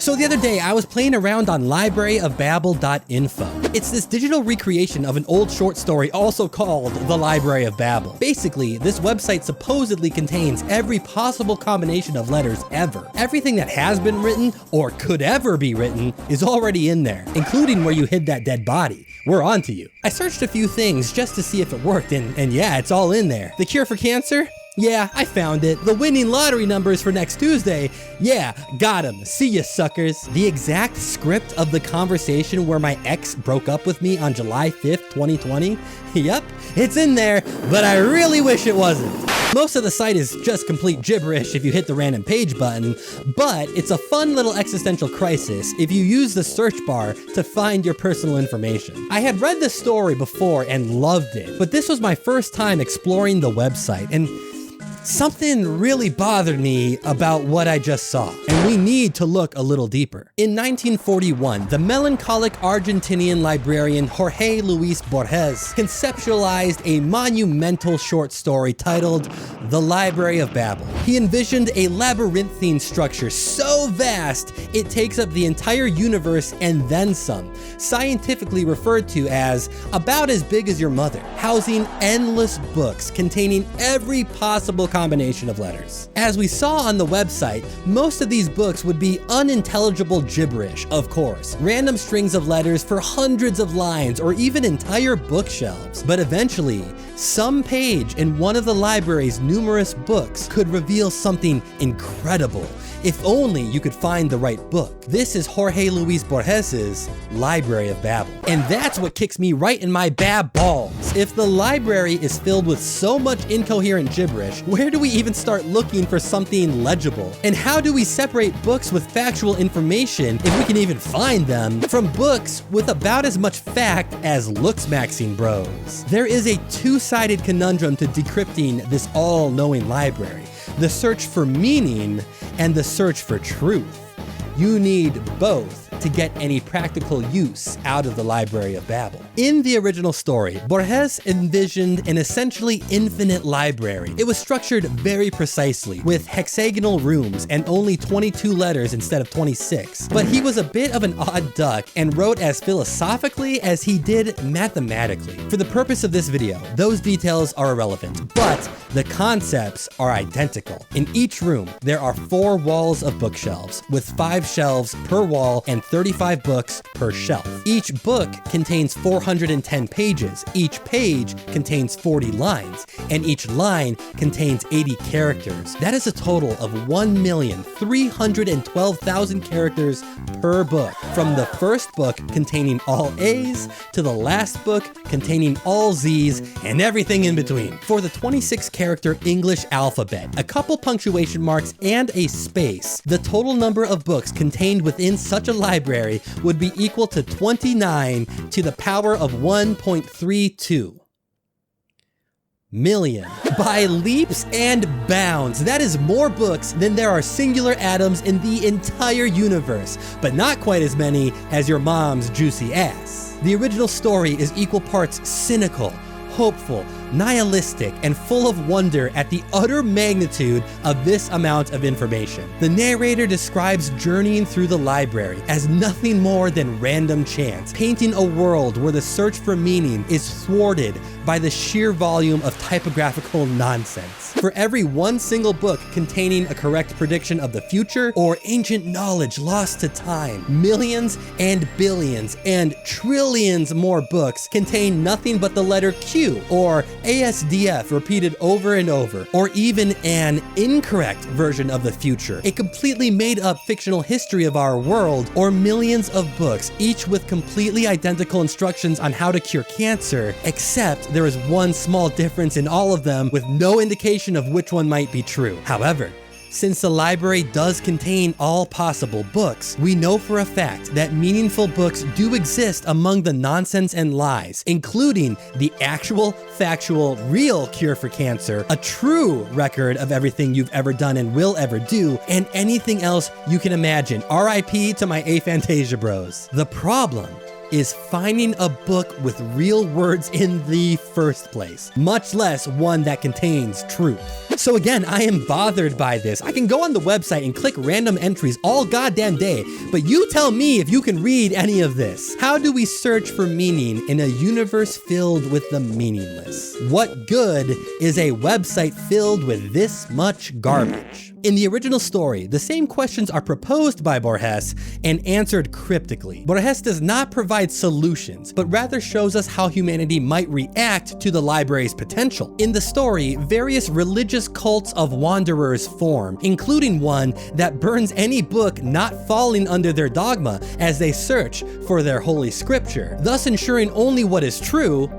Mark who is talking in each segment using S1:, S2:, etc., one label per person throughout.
S1: So the other day, I was playing around on libraryofbabel.info. It's this digital recreation of an old short story also called The Library of Babel. Basically, this website supposedly contains every possible combination of letters ever. Everything that has been written or could ever be written is already in there, including where you hid that dead body. We're on to you. I searched a few things just to see if it worked, and yeah, it's all in there. The cure for cancer? Yeah, I found it. The winning lottery numbers for next Tuesday? Yeah, got 'em. See ya, suckers. The exact script of the conversation where my ex broke up with me on July 5th, 2020? Yep, it's in there, but I really wish it wasn't. Most of the site is just complete gibberish if you hit the random page button, but it's a fun little existential crisis if you use the search bar to find your personal information. I had read this story before and loved it, but this was my first time exploring the website, and something really bothered me about what I just saw, and we need to look a little deeper. In 1941, the melancholic Argentinian librarian Jorge Luis Borges conceptualized a monumental short story titled The Library of Babel. He envisioned a labyrinthine structure so vast it takes up the entire universe and then some, scientifically referred to as about as big as your mother, housing endless books containing every possible combination of letters. As we saw on the website, most of these books would be unintelligible gibberish, of course, random strings of letters for hundreds of lines or even entire bookshelves. But eventually, some page in one of the library's numerous books could reveal something incredible. If only you could find the right book. This is Jorge Luis Borges's Library of Babel. And that's what kicks me right in my bab balls. If the library is filled with so much incoherent gibberish, where do we even start looking for something legible? And how do we separate books with factual information, if we can even find them, from books with about as much fact as looks-maxing bros? There is a two-sided conundrum to decrypting this all-knowing library: the search for meaning and the search for truth. You need both to get any practical use out of the Library of Babel. In the original story, Borges envisioned an essentially infinite library. It was structured very precisely, with hexagonal rooms and only 22 letters instead of 26. But he was a bit of an odd duck and wrote as philosophically as he did mathematically. For the purpose of this video, those details are irrelevant, but the concepts are identical. In each room, there are 4 walls of bookshelves, with 5 shelves per wall and 35 books per shelf. Each book contains 410 pages, each page contains 40 lines, and each line contains 80 characters. That is a total of 1,312,000 characters per book, from the first book containing all A's to the last book containing all Z's and everything in between. For the 26-character English alphabet, a couple punctuation marks and a space, the total number of books contained within such a library would be equal to 29 to the power of 1.32 million. By leaps and bounds, that is more books than there are singular atoms in the entire universe, but not quite as many as your mom's juicy ass. The original story is equal parts cynical, hopeful, nihilistic, and full of wonder at the utter magnitude of this amount of information. The narrator describes journeying through the library as nothing more than random chance, painting a world where the search for meaning is thwarted by the sheer volume of typographical nonsense. For every one single book containing a correct prediction of the future or ancient knowledge lost to time, millions and billions and trillions more books contain nothing but the letter Q or ASDF repeated over and over, or even an incorrect version of the future, a completely made up fictional history of our world, or millions of books, each with completely identical instructions on how to cure cancer, except there is one small difference in all of them with no indication of which one might be true. However, since the library does contain all possible books, we know for a fact that meaningful books do exist among the nonsense and lies, including the actual, factual, real cure for cancer, a true record of everything you've ever done and will ever do, and anything else you can imagine. RIP to my aphantasia bros. The problem is finding a book with real words in the first place, much less one that contains truth. So again, I am bothered by this. I can go on the website and click random entries all goddamn day, but you tell me if you can read any of this. How do we search for meaning in a universe filled with the meaningless? What good is a website filled with this much garbage? In the original story, the same questions are proposed by Borges and answered cryptically. Borges does not provide solutions, but rather shows us how humanity might react to the library's potential. In the story, various religious cults of wanderers form, including one that burns any book not falling under their dogma as they search for their holy scripture, thus ensuring only what is true,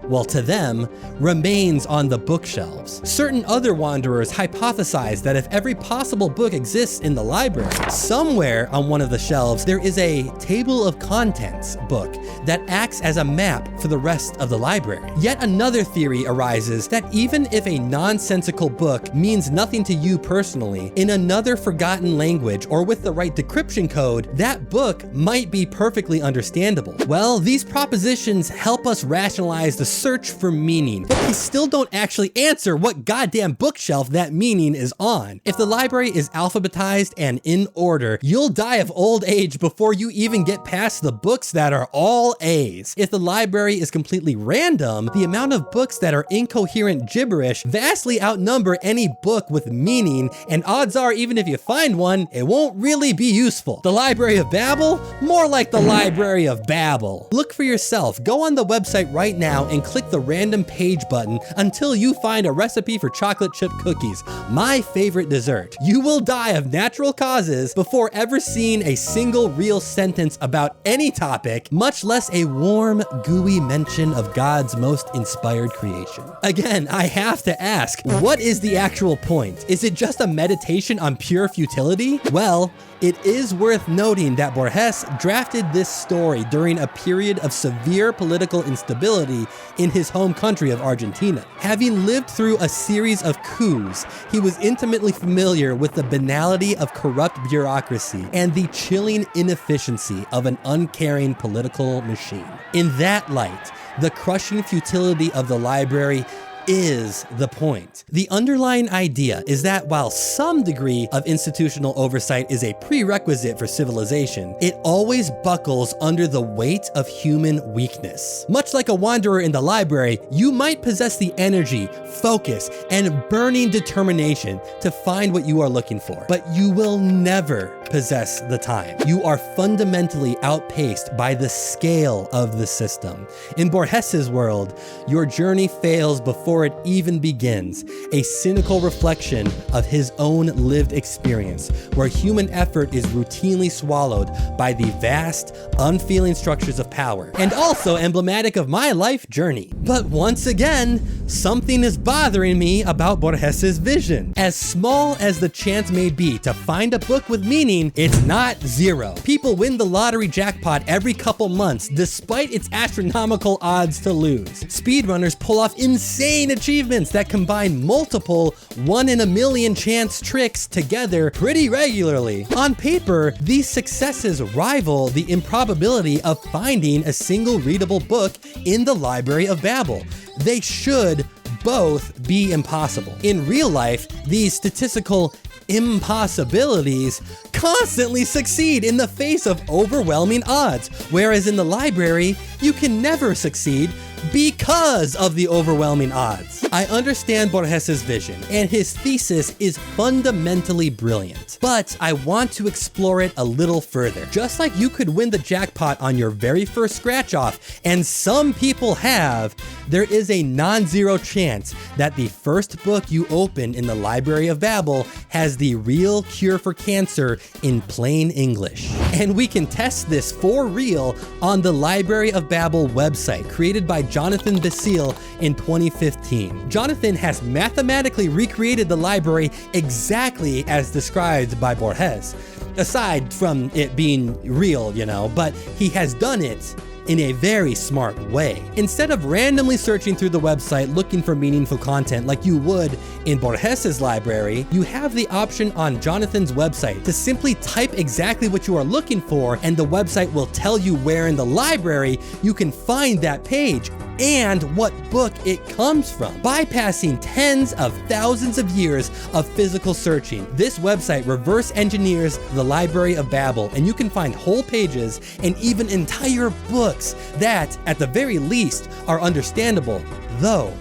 S1: well, to them, remains on the bookshelves. Certain other wanderers hypothesize that if every possible book exists in the library, somewhere on one of the shelves there is a table of contents book that acts as a map for the rest of the library. Yet another theory arises that even if a nonsensical book means nothing to you personally, in another forgotten language or with the right decryption code, that book might be perfectly understandable. Well, these propositions help us rationalize the search for meaning, but they still don't actually answer what goddamn bookshelf that meaning is on. If the library is alphabetized and in order, you'll die of old age before you even get past the books that are all A's. If the library is completely random, the amount of books that are incoherent gibberish vastly outnumber any book with meaning, and odds are even if you find one, it won't really be useful. The Library of Babel? More like the Library of Babel. Look for yourself. Go on the website right now and click the random page button until you find a recipe for chocolate chip cookies, my favorite dessert. You will die of natural causes before ever seeing a single real sentence about any topic, much less a warm, gooey mention of God's most inspired creation. Again, I have to ask, what is the actual point? Is it just a meditation on pure futility? Well, it is worth noting that Borges drafted this story during a period of severe political instability in his home country of Argentina. Having lived through a series of coups, he was intimately familiar with the banality of corrupt bureaucracy and the chilling inefficiency of an uncaring political machine. In that light, the crushing futility of the library is the point. The underlying idea is that while some degree of institutional oversight is a prerequisite for civilization, it always buckles under the weight of human weakness. Much like a wanderer in the library, you might possess the energy, focus, and burning determination to find what you are looking for, but you will never possess the time. You are fundamentally outpaced by the scale of the system. In Borges's world, your journey fails before it even begins, a cynical reflection of his own lived experience, where human effort is routinely swallowed by the vast, unfeeling structures of power, and also emblematic of my life journey. But once again, something is bothering me about Borges's vision. As small as the chance may be to find a book with meaning, it's not zero. People win the lottery jackpot every couple months, despite its astronomical odds to lose. Speedrunners pull off insane achievements that combine multiple 1 in a million chance tricks together pretty regularly. On paper, these successes rival the improbability of finding a single readable book in the Library of Babel. They should both be impossible. In real life, these statistical impossibilities constantly succeed in the face of overwhelming odds, whereas in the library, you can never succeed because of the overwhelming odds. I understand Borges's vision, and his thesis is fundamentally brilliant, but I want to explore it a little further. Just like you could win the jackpot on your very first scratch-off, and some people have, there is a non-zero chance that the first book you open in the Library of Babel has the real cure for cancer in plain English. And we can test this for real on the Library of Babel website, created by Jonathan Basile in 2015. Jonathan has mathematically recreated the library exactly as described by Borges, aside from it being real, but he has done it in a very smart way. Instead of randomly searching through the website looking for meaningful content like you would in Borges' library, you have the option on Jonathan's website to simply type exactly what you are looking for, and the website will tell you where in the library you can find that page and what book it comes from. Bypassing tens of thousands of years of physical searching, this website reverse engineers the Library of Babel, and you can find whole pages and even entire books that, at the very least, are understandable, though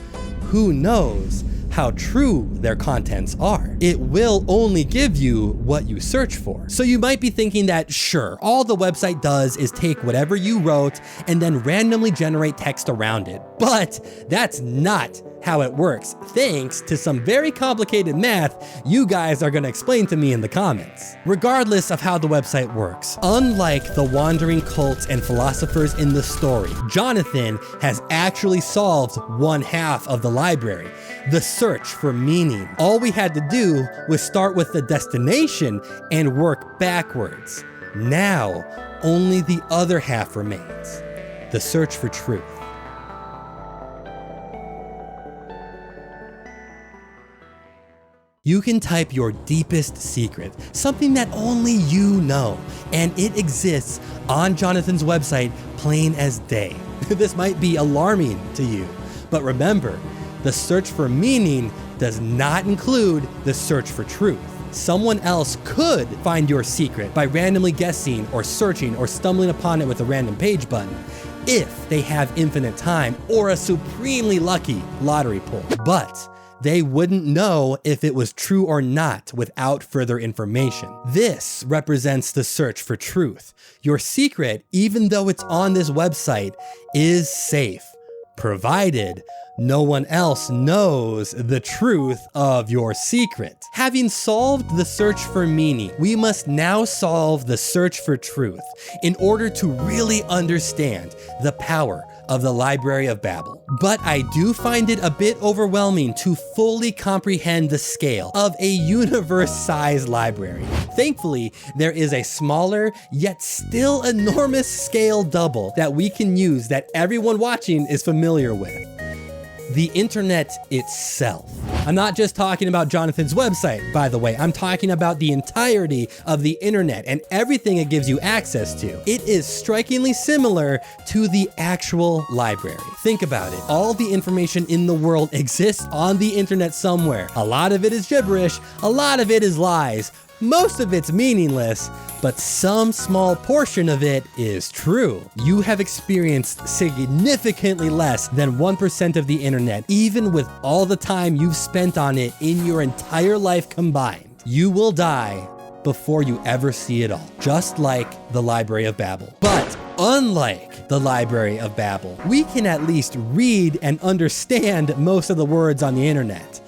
S1: who knows how true their contents are. It will only give you what you search for. So you might be thinking that, sure, all the website does is take whatever you wrote and then randomly generate text around it. But that's not how it works, thanks to some very complicated math you guys are gonna explain to me in the comments. Regardless of how the website works, unlike the wandering cults and philosophers in the story, Jonathan has actually solved one half of the library, the search for meaning. All we had to do was start with the destination and work backwards. Now, only the other half remains, the search for truth. You can type your deepest secret, something that only you know, and it exists on Jonathan's website plain as day. This might be alarming to you, but remember, the search for meaning does not include the search for truth. Someone else could find your secret by randomly guessing or searching or stumbling upon it with a random page button, if they have infinite time or a supremely lucky lottery pull. But they wouldn't know if it was true or not without further information. This represents the search for truth. Your secret, even though it's on this website, is safe, provided no one else knows the truth of your secret. Having solved the search for meaning, we must now solve the search for truth in order to really understand the power of the Library of Babel. But I do find it a bit overwhelming to fully comprehend the scale of a universe-sized library. Thankfully, there is a smaller, yet still enormous scale double that we can use that everyone watching is familiar with: the internet itself. I'm not just talking about Jonathan's website, by the way. I'm talking about the entirety of the internet and everything it gives you access to. It is strikingly similar to the actual library. Think about it. All the information in the world exists on the internet somewhere. A lot of it is gibberish, a lot of it is lies, most of it's meaningless, but some small portion of it is true. You have experienced significantly less than 1% of the internet, even with all the time you've spent on it in your entire life combined. You will die before you ever see it all, just like the Library of Babel. But unlike the Library of Babel, we can at least read and understand most of the words on the internet.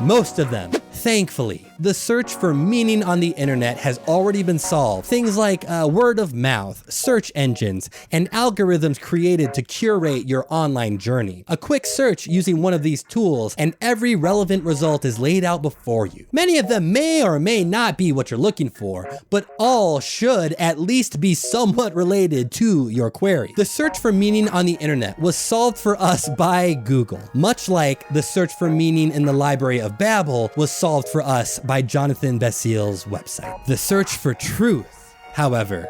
S1: Most of them, thankfully. The search for meaning on the internet has already been solved. Things like word of mouth, search engines, and algorithms created to curate your online journey. A quick search using one of these tools and every relevant result is laid out before you. Many of them may or may not be what you're looking for, but all should at least be somewhat related to your query. The search for meaning on the internet was solved for us by Google, much like the search for meaning in the Library of Babel was solved for us by Jonathan Basile's website. The search for truth, however,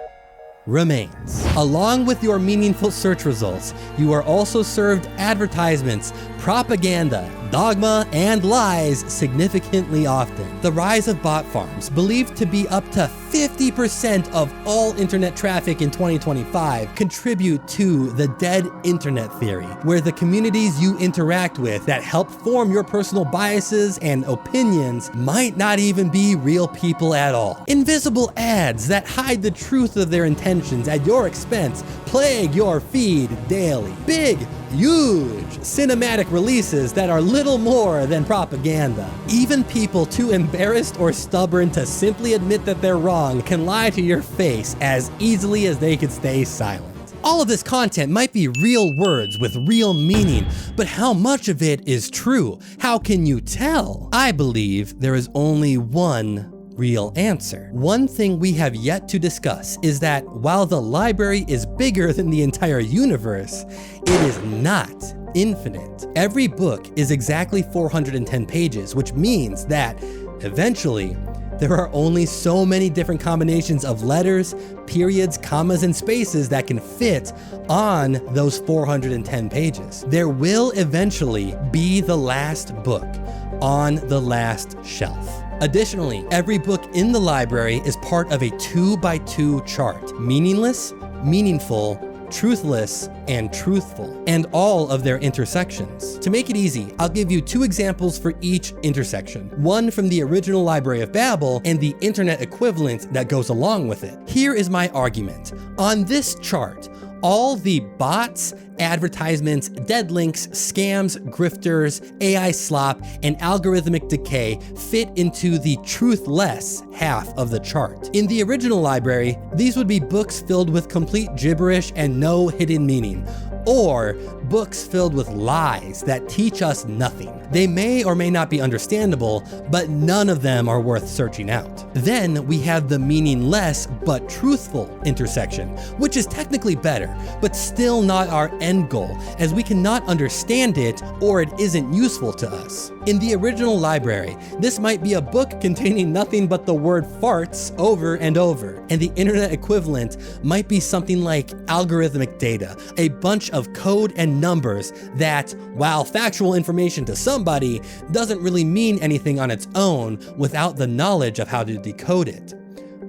S1: remains. Along with your meaningful search results, you are also served advertisements, propaganda, dogma, and lies significantly often. The rise of bot farms, believed to be up to 50% of all internet traffic in 2025, contribute to the dead internet theory, where the communities you interact with that help form your personal biases and opinions might not even be real people at all. Invisible ads that hide the truth of their intentions at your expense plague your feed daily. Big, huge cinematic releases that are little more than propaganda. Even people too embarrassed or stubborn to simply admit that they're wrong can lie to your face as easily as they could stay silent. All of this content might be real words with real meaning, but how much of it is true? How can you tell? I believe there is only one real answer. One thing we have yet to discuss is that while the library is bigger than the entire universe, it is not infinite. Every book is exactly 410 pages, which means that eventually there are only so many different combinations of letters, periods, commas, and spaces that can fit on those 410 pages. There will eventually be the last book on the last shelf. Additionally, every book in the library is part of a 2x2 chart: meaningless, meaningful, truthless, and truthful, and all of their intersections. To make it easy, I'll give you 2 examples for each intersection, one from the original Library of Babel and the internet equivalent that goes along with it. Here is my argument. On this chart, all the bots, advertisements, dead links, scams, grifters, AI slop, and algorithmic decay fit into the truthless half of the chart. In the original library, these would be books filled with complete gibberish and no hidden meaning, or books filled with lies that teach us nothing. They may or may not be understandable, but none of them are worth searching out. Then we have the meaningless but truthful intersection, which is technically better, but still not our end goal, as we cannot understand it or it isn't useful to us. In the original library, this might be a book containing nothing but the word farts over and over, and the internet equivalent might be something like algorithmic data, a bunch of code and numbers that, while factual information to somebody, doesn't really mean anything on its own without the knowledge of how to decode it.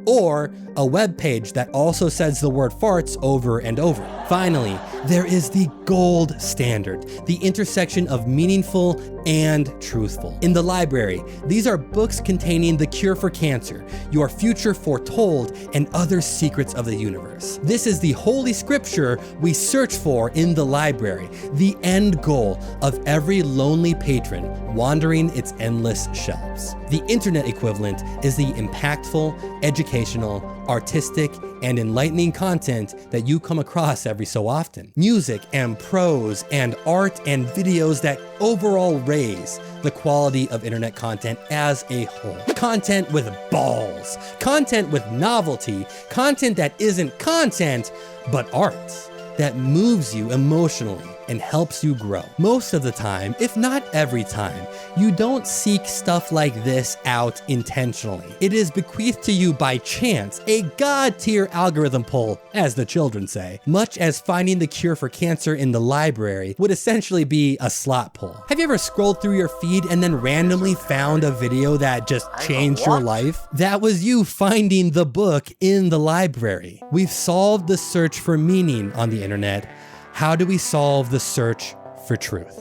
S1: Or a web page that also says the word farts over and over. Finally, there is the gold standard, the intersection of meaningful and truthful. In the library, these are books containing the cure for cancer, your future foretold, and other secrets of the universe. This is the holy scripture we search for in the library, the end goal of every lonely patron wandering its endless shelves. The internet equivalent is the impactful, educational, artistic, and enlightening content that you come across every so often. Music and prose and art and videos that overall raise the quality of internet content as a whole. Content with balls, content with novelty, content that isn't content, but art that moves you emotionally and helps you grow. Most of the time, if not every time, you don't seek stuff like this out intentionally. It is bequeathed to you by chance, a god-tier algorithm pull, as the children say, much as finding the cure for cancer in the library would essentially be a slot pull. Have you ever scrolled through your feed and then randomly found a video that just changed your life? That was you finding the book in the library. We've solved the search for meaning on the internet. How do we solve the search for truth?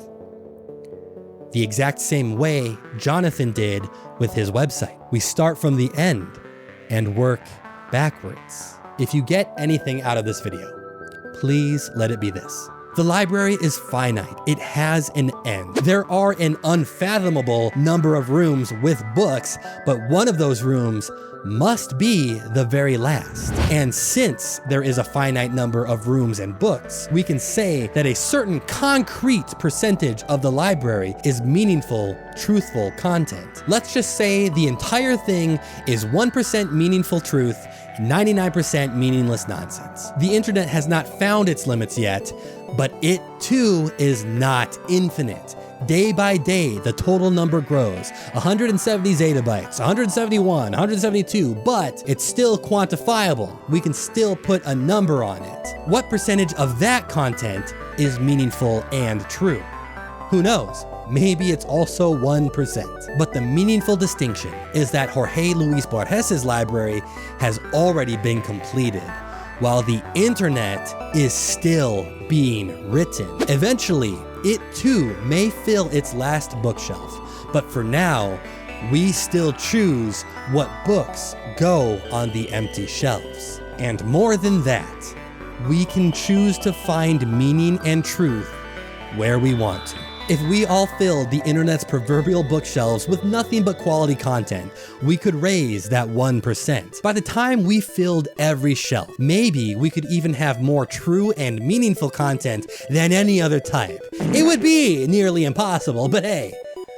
S1: The exact same way Jonathan did with his website. We start from the end and work backwards. If you get anything out of this video, please let it be this. The library is finite. It has an end. There are an unfathomable number of rooms with books, but one of those rooms must be the very last. And since there is a finite number of rooms and books, we can say that a certain concrete percentage of the library is meaningful, truthful content. Let's just say the entire thing is 1% meaningful truth, 99% meaningless nonsense. The internet has not found its limits yet, but it too is not infinite. Day by day, the total number grows. 170 zettabytes, 171, 172, but it's still quantifiable. We can still put a number on it. What percentage of that content is meaningful and true? Who knows? Maybe it's also 1%. But the meaningful distinction is that Jorge Luis Borges' library has already been completed, while the internet is still being written. Eventually, it too may fill its last bookshelf, but for now, we still choose what books go on the empty shelves. And more than that, we can choose to find meaning and truth where we want to. If we all filled the internet's proverbial bookshelves with nothing but quality content, we could raise that 1%. By the time we filled every shelf, maybe we could even have more true and meaningful content than any other type. It would be nearly impossible, but hey,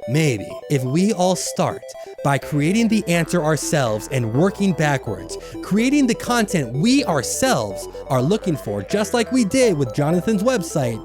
S1: maybe. If we all start by creating the answer ourselves and working backwards, creating the content we ourselves are looking for, just like we did with Jonathan's website,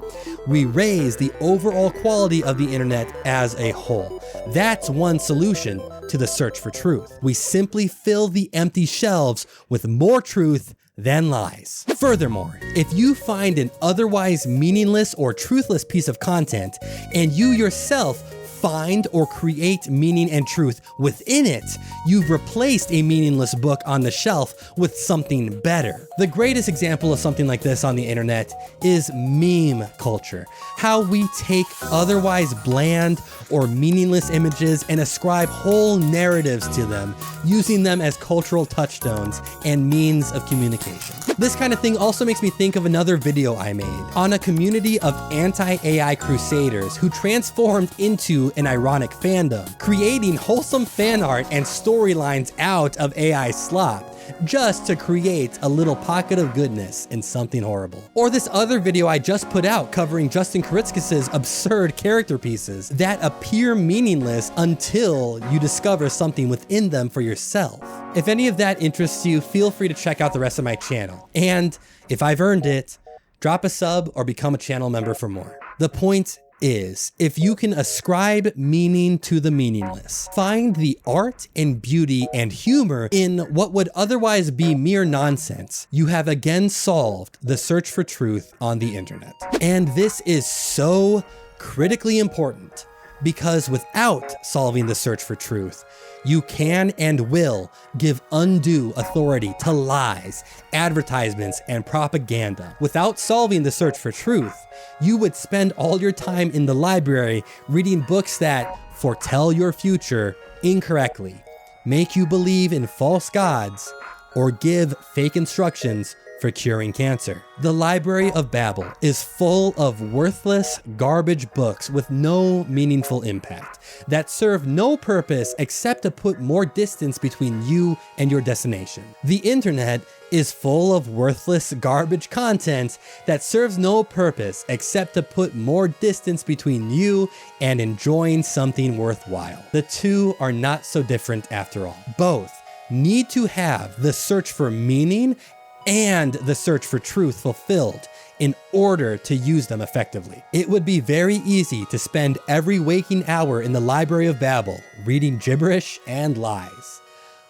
S1: we raise the overall quality of the internet as a whole. That's one solution to the search for truth. We simply fill the empty shelves with more truth than lies. Furthermore, if you find an otherwise meaningless or truthless piece of content and you yourself find or create meaning and truth within it, you've replaced a meaningless book on the shelf with something better. The greatest example of something like this on the internet is meme culture. How we take otherwise bland or meaningless images and ascribe whole narratives to them, using them as cultural touchstones and means of communication. This kind of thing also makes me think of another video I made on a community of anti-AI crusaders who transformed into an ironic fandom, creating wholesome fan art and storylines out of AI slop, just to create a little pocket of goodness in something horrible. Or this other video I just put out covering Justin Kuritzkis's absurd character pieces that appear meaningless until you discover something within them for yourself. If any of that interests you, feel free to check out the rest of my channel. And if I've earned it, drop a sub or become a channel member for more. The point is, if you can ascribe meaning to the meaningless, find the art and beauty and humor in what would otherwise be mere nonsense, you have again solved the search for truth on the internet. And this is so critically important because without solving the search for truth, you can and will give undue authority to lies, advertisements, and propaganda. Without solving the search for truth, you would spend all your time in the library reading books that foretell your future incorrectly, make you believe in false gods, or give fake instructions for curing cancer. The Library of Babel is full of worthless garbage books with no meaningful impact that serve no purpose except to put more distance between you and your destination. The internet is full of worthless garbage content that serves no purpose except to put more distance between you and enjoying something worthwhile. The two are not so different after all. Both need to have the search for meaning and the search for truth fulfilled in order to use them effectively. It would be very easy to spend every waking hour in the Library of Babel reading gibberish and lies.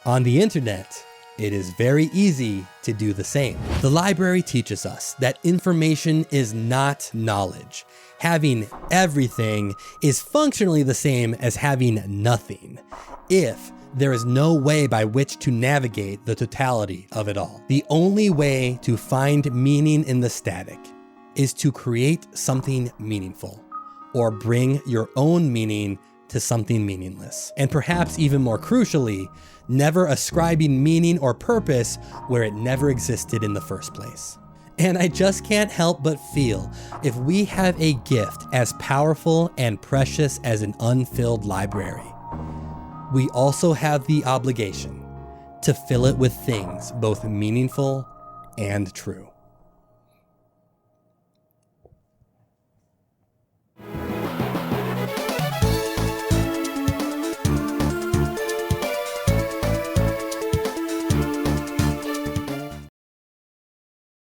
S1: On the internet, it is very easy to do the same. The library teaches us that information is not knowledge. Having everything is functionally the same as having nothing, if there is no way by which to navigate the totality of it all. The only way to find meaning in the static is to create something meaningful, or bring your own meaning to something meaningless. And perhaps even more crucially, never ascribing meaning or purpose where it never existed in the first place. And I just can't help but feel if we have a gift as powerful and precious as an unfilled library, we also have the obligation to fill it with things both meaningful and true.